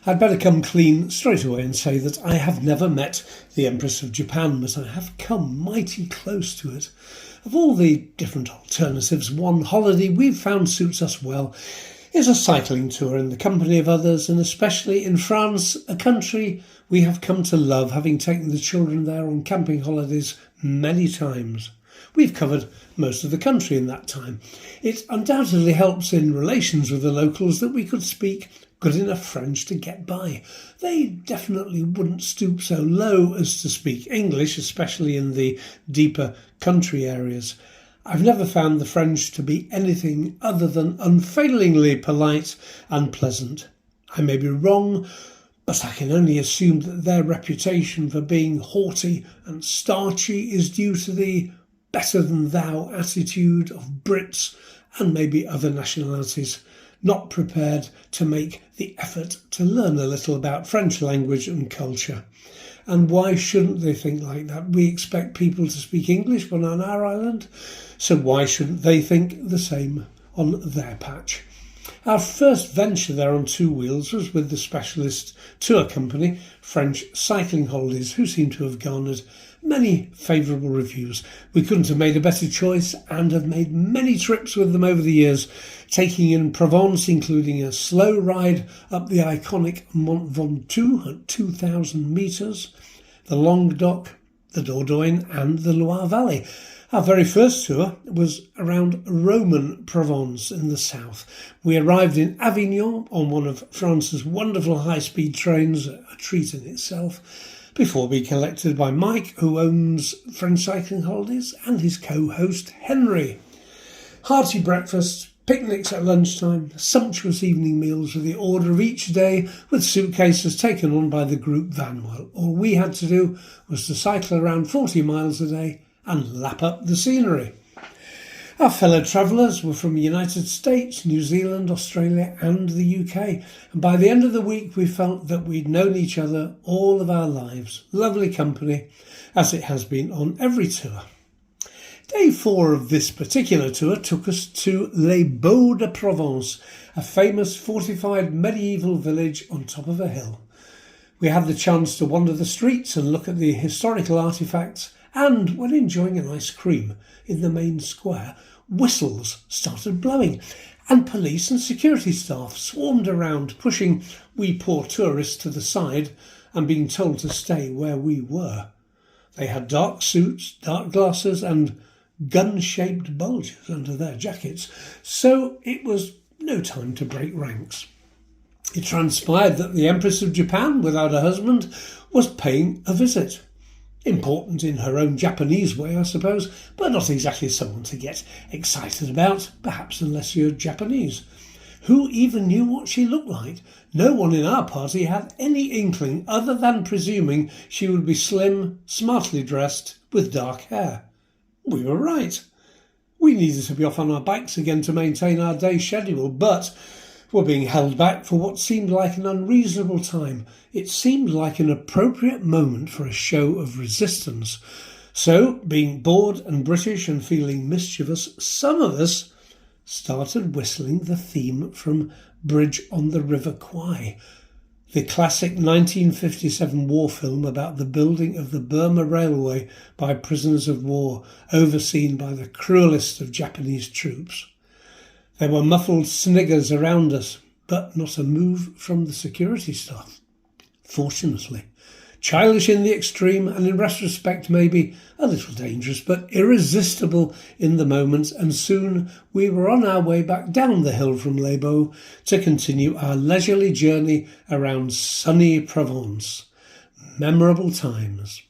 I'd better come clean straight away and say that I have never met the Empress of Japan, but I have come mighty close to it. Of all the different alternatives, one holiday we've found suits us well is a cycling tour in the company of others, and especially in France, a country we have come to love, having taken the children there on camping holidays many times. We've covered most of the country in that time. It undoubtedly helps in relations with the locals that we could speak good enough French to get by. They definitely wouldn't stoop so low as to speak English, especially in the deeper country areas. I've never found the French to be anything other than unfailingly polite and pleasant. I may be wrong, but I can only assume that their reputation for being haughty and starchy is due to the better-than-thou attitude of Brits and maybe other nationalities not prepared to make the effort to learn a little about French language and culture. And why shouldn't they think like that? We expect people to speak English when on our island, so why shouldn't they think the same on their patch? Our first venture there on two wheels was with the specialist tour company, French Cycling Holidays, who seem to have garnered many favourable reviews. We couldn't have made a better choice and have made many trips with them over the years, taking in Provence, including a slow ride up the iconic Mont Ventoux at 2,000 metres, the Languedoc, the Dordogne and the Loire Valley. Our very first tour was around Roman Provence in the south. We arrived in Avignon on one of France's wonderful high-speed trains, a treat in itself, before being collected by Mike, who owns French Cycling Holidays, and his co-host Henry. Hearty breakfasts, picnics at lunchtime, sumptuous evening meals were the order of each day, with suitcases taken on by the group van. Well, all we had to do was to cycle around 40 miles a day and lap up the scenery. Our fellow travellers were from the United States, New Zealand, Australia and the UK, and by the end of the week we felt that we'd known each other all of our lives. Lovely company, as it has been on every tour. Day 4 of this particular tour took us to Les Baux de Provence, a famous fortified medieval village on top of a hill. We had the chance to wander the streets and look at the historical artefacts, and when enjoying an ice cream in the main square, whistles started blowing, and police and security staff swarmed around, pushing we poor tourists to the side and being told to stay where we were. They had dark suits, dark glasses and gun-shaped bulges under their jackets, so it was no time to break ranks. It transpired that the Empress of Japan, without a husband, was paying a visit. Important in her own Japanese way, I suppose, but not exactly someone to get excited about, perhaps unless you're Japanese. Who even knew what she looked like? No one in our party had any inkling other than presuming she would be slim, smartly dressed, with dark hair. We were right. We needed to be off on our bikes again to maintain our day's schedule, but were being held back for what seemed like an unreasonable time. It seemed like an appropriate moment for a show of resistance. So, being bored and British and feeling mischievous, some of us started whistling the theme from Bridge on the River Kwai, the classic 1957 war film about the building of the Burma Railway by prisoners of war, overseen by the cruelest of Japanese troops. There were muffled sniggers around us, but not a move from the security staff. Fortunately, childish in the extreme and in retrospect maybe a little dangerous, but irresistible in the moment, and soon we were on our way back down the hill from Les Baux to continue our leisurely journey around sunny Provence. Memorable times.